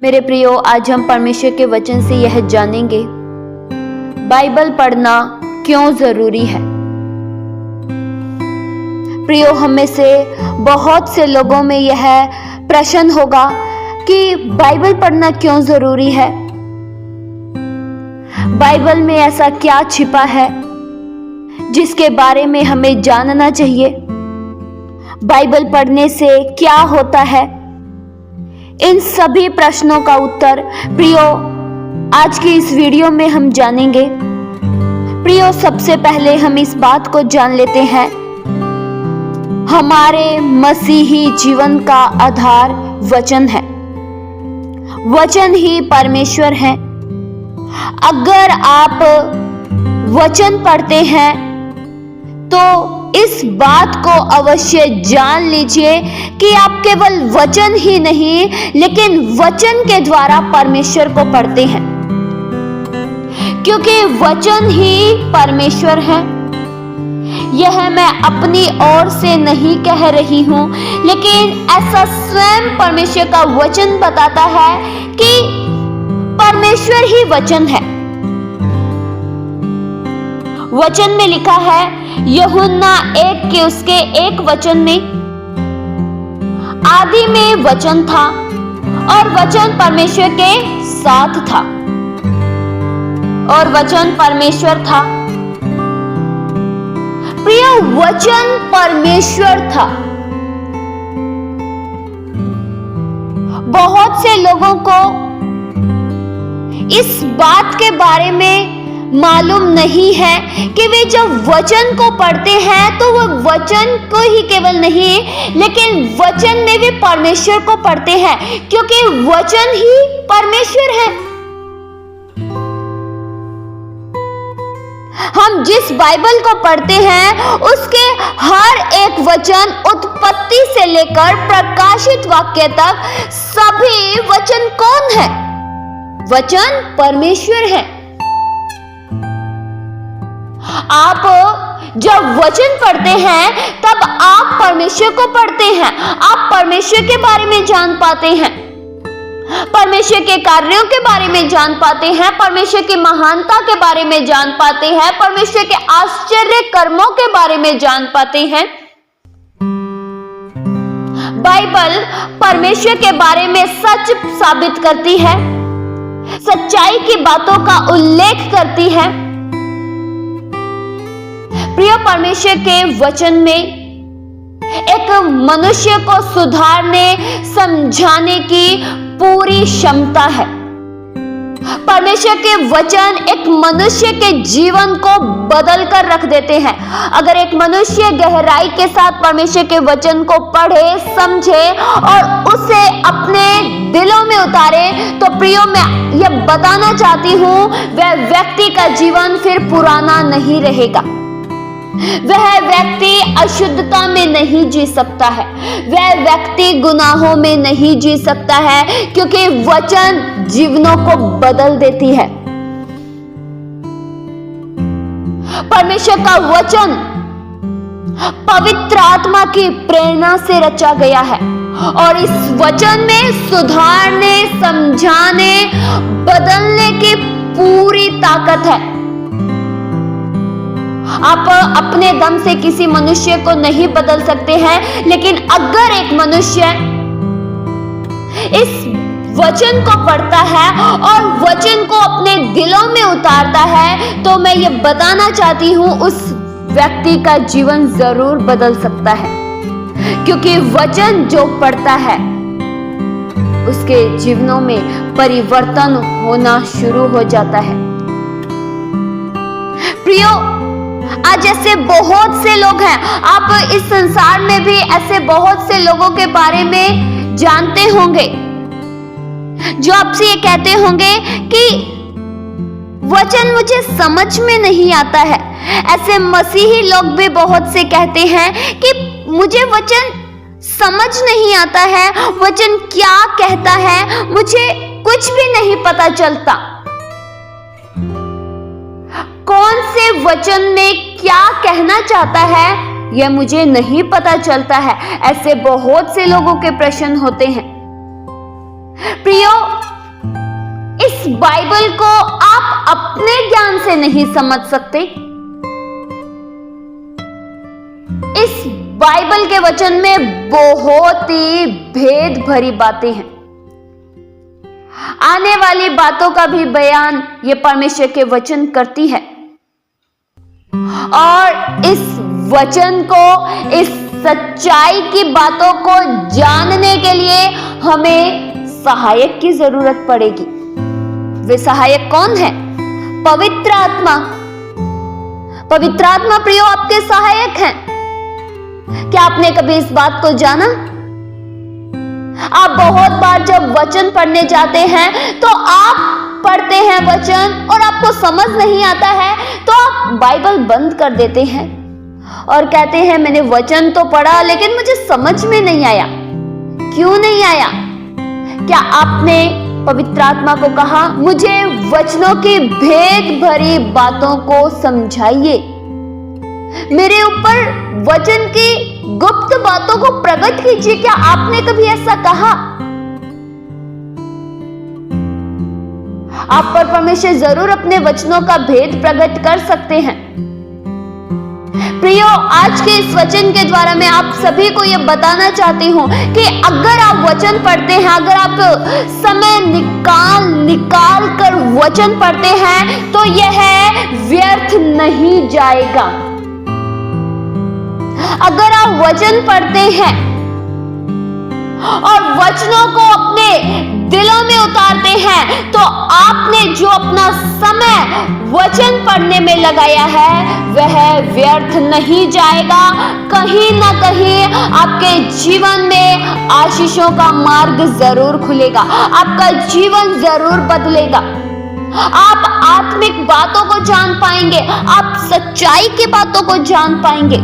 मेरे प्रियो, आज हम परमेश्वर के वचन से यह जानेंगे, बाइबल पढ़ना क्यों जरूरी है। प्रियो, हम में से बहुत से लोगों में यह प्रश्न होगा कि बाइबल पढ़ना क्यों जरूरी है। बाइबल में ऐसा क्या छिपा है जिसके बारे में हमें जानना चाहिए। बाइबल पढ़ने से क्या होता है। इन सभी प्रश्नों का उत्तर प्रियो आज की इस वीडियो में हम जानेंगे। प्रियो, सबसे पहले हम इस बात को जान लेते हैं, हमारे मसीही जीवन का आधार वचन है। वचन ही परमेश्वर है। अगर आप वचन पढ़ते हैं तो इस बात को अवश्य जान लीजिए कि आप केवल वचन ही नहीं लेकिन वचन के द्वारा परमेश्वर को पढ़ते हैं, क्योंकि वचन ही परमेश्वर है। यह मैं अपनी ओर से नहीं कह रही हूं, लेकिन ऐसा स्वयं परमेश्वर का वचन बताता है कि परमेश्वर ही वचन है। वचन में लिखा है, यूहन्ना 1 के उसके 1 वचन में, आदि में वचन था और वचन परमेश्वर के साथ था और वचन परमेश्वर था। प्रिय, वचन परमेश्वर था। बहुत से लोगों को इस बात के बारे में मालूम नहीं है कि वे जब वचन को पढ़ते हैं तो वह वचन को ही केवल नहीं लेकिन वचन में भी परमेश्वर को पढ़ते हैं, क्योंकि वचन ही परमेश्वर है। हम जिस बाइबल को पढ़ते हैं उसके हर एक वचन, उत्पत्ति से लेकर प्रकाशित वाक्य तक, सभी वचन कौन है? वचन परमेश्वर है। आप जब वचन पढ़ते हैं तब आप परमेश्वर को पढ़ते हैं। आप परमेश्वर के बारे में जान पाते हैं, परमेश्वर के कार्यों के बारे में जान पाते हैं, परमेश्वर की महानता के बारे में जान पाते हैं, परमेश्वर के आश्चर्य कर्मों के बारे में जान पाते हैं। बाइबल परमेश्वर के बारे में सच साबित करती है, सच्चाई की बातों का उल्लेख करती है। प्रिय, परमेश्वर के वचन में एक मनुष्य को सुधारने, समझाने की पूरी क्षमता है। परमेश्वर के वचन एक मनुष्य के जीवन को बदल कर रख देते हैं। अगर एक मनुष्य गहराई के साथ परमेश्वर के वचन को पढ़े, समझे और उसे अपने दिलों में उतारे, तो प्रियो, मैं यह बताना चाहती हूं, वह व्यक्ति का जीवन फिर पुराना नहीं रहेगा। वह व्यक्ति अशुद्धता में नहीं जी सकता है, वह व्यक्ति गुनाहों में नहीं जी सकता है, क्योंकि वचन जीवनों को बदल देती है। परमेश्वर का वचन पवित्र आत्मा की प्रेरणा से रचा गया है और इस वचन में सुधारने, समझाने, बदलने की पूरी ताकत है। आप अपने दम से किसी मनुष्य को नहीं बदल सकते हैं, लेकिन अगर एक मनुष्य इस वचन को पढ़ता है और वचन को अपने दिलों में उतारता है, तो मैं ये बताना चाहती हूं, उस व्यक्ति का जीवन जरूर बदल सकता है, क्योंकि वचन जो पढ़ता है उसके जीवनों में परिवर्तन होना शुरू हो जाता है। प्रियो, आज ऐसे बहुत से लोग हैं, आप इस संसार में भी ऐसे बहुत से लोगों के बारे में जानते होंगे जो आपसे ये कहते होंगे कि वचन मुझे समझ में नहीं आता है। ऐसे मसीही लोग भी बहुत से कहते हैं कि मुझे वचन समझ नहीं आता है, वचन क्या कहता है मुझे कुछ भी नहीं पता चलता। कौन से वचन में क्या कहना चाहता है यह मुझे नहीं पता चलता है। ऐसे बहुत से लोगों के प्रश्न होते हैं। प्रियो, बाइबल को आप अपने ज्ञान से नहीं समझ सकते। इस बाइबल के वचन में बहुत ही भेद भरी बातें हैं। आने वाली बातों का भी बयान ये परमेश्वर के वचन करती है, और इस वचन को, इस सच्चाई की बातों को जानने के लिए हमें सहायक की जरूरत पड़ेगी। वे सहायक कौन है? पवित्र आत्मा। पवित्र आत्मा प्रियो आपके सहायक हैं। क्या आपने कभी इस बात को जाना? आप बहुत बार जब वचन पढ़ने जाते हैं तो आप पढ़ते हैं वचन और आपको समझ नहीं आता है तो आप बाइबल बंद कर देते हैं और कहते हैं मैंने वचन तो पढ़ा लेकिन मुझे समझ में नहीं आया। क्यों नहीं आया? क्या आपने पवित्र आत्मा को कहा मुझे वचनों की भेद भरी बातों को समझाइए, मेरे ऊपर वचन की गुप्त बातों को प्रकट कीजिए? क्या आपने कभी ऐसा कहा? आप पर परमेश्वर जरूर अपने वचनों का भेद प्रकट कर सकते हैं। प्रियो, आज के इस वचन के द्वारा मैं आप सभी को यह बताना चाहती हूं कि अगर आप वचन पढ़ते हैं, अगर आप समय निकाल कर वचन पढ़ते हैं तो यह व्यर्थ नहीं जाएगा। अगर आप वचन पढ़ते हैं और वचनों को अपने दिलों में उतारते हैं तो आपने जो अपना समय वचन पढ़ने में लगाया है वह व्यर्थ नहीं जाएगा। कहीं ना कहीं आपके जीवन में आशीषों का मार्ग जरूर खुलेगा, आपका जीवन जरूर बदलेगा। आप आत्मिक बातों को जान पाएंगे, आप सच्चाई की बातों को जान पाएंगे।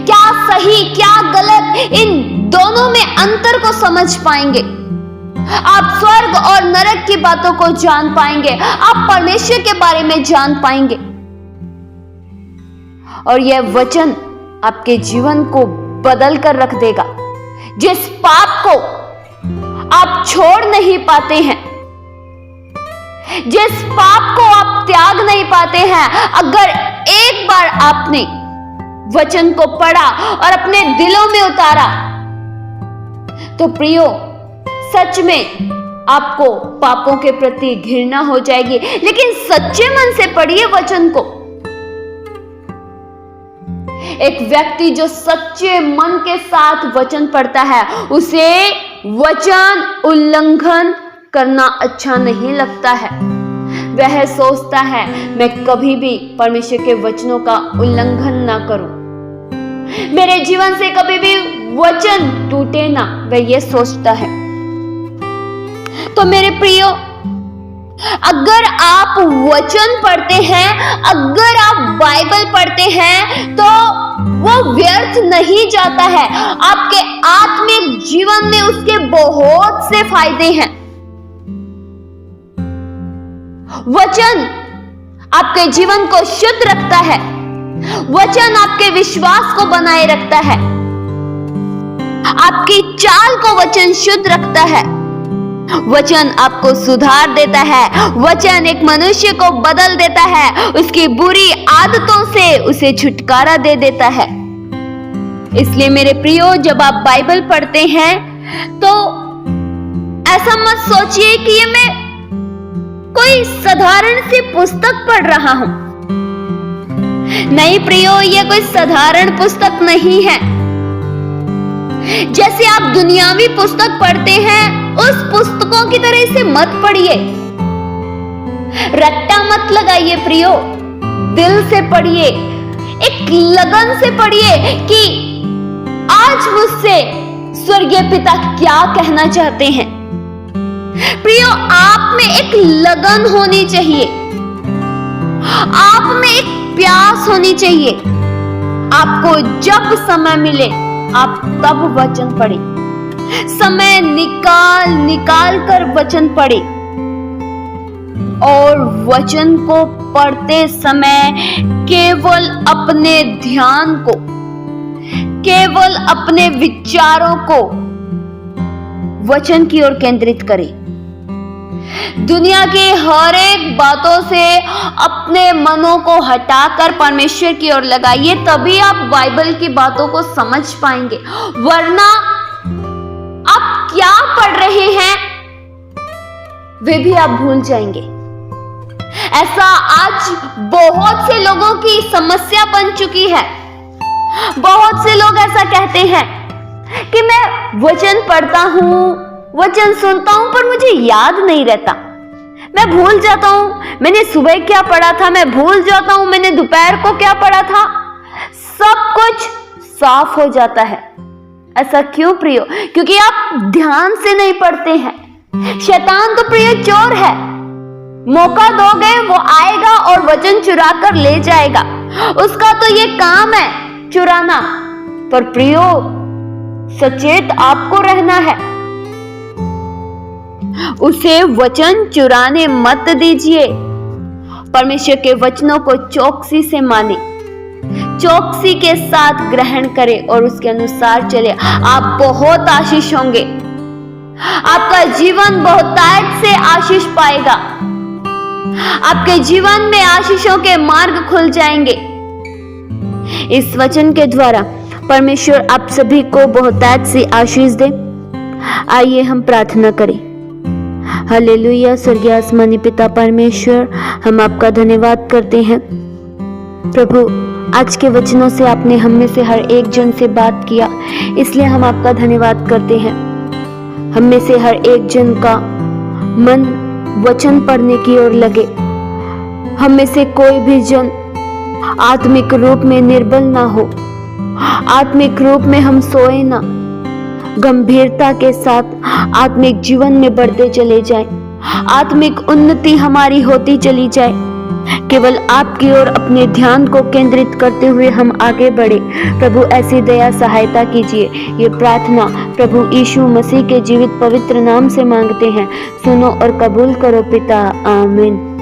क्या सही क्या गलत, इन दोनों में अंतर को समझ पाएंगे। आप स्वर्ग और नरक की बातों को जान पाएंगे, आप परमेश्वर के बारे में जान पाएंगे, और यह वचन आपके जीवन को बदल कर रख देगा। जिस पाप को आप छोड़ नहीं पाते हैं, जिस पाप को आप त्याग नहीं पाते हैं, अगर एक बार आपने वचन को पढ़ा और अपने दिलों में उतारा तो प्रियो सच में आपको पापों के प्रति घृणा हो जाएगी। लेकिन सच्चे मन से पढ़िए वचन को। एक व्यक्ति जो सच्चे मन के साथ वचन पढ़ता है उसे वचन उल्लंघन करना अच्छा नहीं लगता है। वह सोचता है मैं कभी भी परमेश्वर के वचनों का उल्लंघन ना करूं, मेरे जीवन से कभी भी वचन टूटे ना, वह यह सोचता है। तो मेरे प्रियो, अगर आप वचन पढ़ते हैं, अगर आप बाइबल पढ़ते हैं तो वो व्यर्थ नहीं जाता है। आपके आत्मिक जीवन में उसके बहुत से फायदे हैं। वचन आपके जीवन को शुद्ध रखता है, वचन आपके विश्वास को बनाए रखता है, आपकी चाल को वचन शुद्ध रखता है, वचन आपको सुधार देता है, वचन एक मनुष्य को बदल देता है, उसकी बुरी आदतों से उसे छुटकारा दे देता है। इसलिए मेरे प्रियो, जब आप बाइबल पढ़ते हैं तो ऐसा मत सोचिए कि ये मैं कोई साधारण सी पुस्तक पढ़ रहा हूं। नहीं प्रियो, ये कोई साधारण पुस्तक नहीं है। जैसे आप दुनियावी पुस्तक पढ़ते हैं उस पुस्तकों की तरह इसे मत पढ़िए, रट्टा मत लगाइए प्रियो, दिल से पढ़िए, एक लगन से पढ़िए कि आज मुझसे स्वर्गीय पिता क्या कहना चाहते हैं। प्रियो, आप में एक लगन होनी चाहिए, आप में एक प्यास होनी चाहिए। आपको जब समय मिले आप तब वचन पढ़े, समय निकाल कर वचन पढ़े, और वचन को पढ़ते समय केवल अपने ध्यान को, केवल अपने विचारों को वचन की ओर केंद्रित करें। दुनिया की हर एक बातों से अपने मनों को हटाकर परमेश्वर की ओर लगाइए, तभी आप बाइबल की बातों को समझ पाएंगे। वरना आप क्या पढ़ रहे हैं वे भी आप भूल जाएंगे। ऐसा आज बहुत से लोगों की समस्या बन चुकी है। बहुत से लोग ऐसा कहते हैं कि मैं वचन पढ़ता हूं, वचन सुनता हूं, पर मुझे याद नहीं रहता। मैं भूल जाता हूं मैंने सुबह क्या पढ़ा था, मैं भूल जाता हूं मैंने दोपहर को क्या पढ़ा था। सब कुछ साफ हो जाता है। ऐसा क्यों प्रियो? क्योंकि आप ध्यान से नहीं पढ़ते हैं। शैतान तो प्रिय चोर है, मौका दोगे वो आएगा और वचन चुरा कर ले जाएगा। उसका तो ये काम है चुराना। पर प्रियो, सचेत आपको रहना है। उसे वचन चुराने मत दीजिए। परमेश्वर के वचनों को चौकसी से माने, चौकसी के साथ ग्रहण करें और उसके अनुसार चले। आप बहुत आशीष होंगे। आपका जीवन बहुतायत से आशीष पाएगा। आपके जीवन में आशीषों के मार्ग खुल जाएंगे। इस वचन के द्वारा परमेश्वर आप सभी को बहुतायत से आशीष दे। आइए हम प्रार्थना करें। हालेलुया। स्वर्गीय आसमानी पिता परमेश्वर, हम आपका धन्यवाद करते हैं प्रभु। आज के वचनों से आपने हम में से हर एक जन से बात किया, इसलिए हम आपका धन्यवाद करते हैं। हम में से हर एक जन का मन वचन पढ़ने की ओर लगे। हम में से कोई भी जन आत्मिक रूप में निर्बल ना हो, आत्मिक रूप में हम सोए ना, गंभीरता के साथ आत्मिक जीवन में बढ़ते चले जाएं, आत्मिक उन्नति हमारी होती चली जाए। केवल आपकी ओर अपने ध्यान को केंद्रित करते हुए हम आगे बढ़े। प्रभु ऐसी दया सहायता कीजिए। ये प्रार्थना प्रभु यीशु मसीह के जीवित पवित्र नाम से मांगते हैं। सुनो और कबूल करो पिता। आमीन।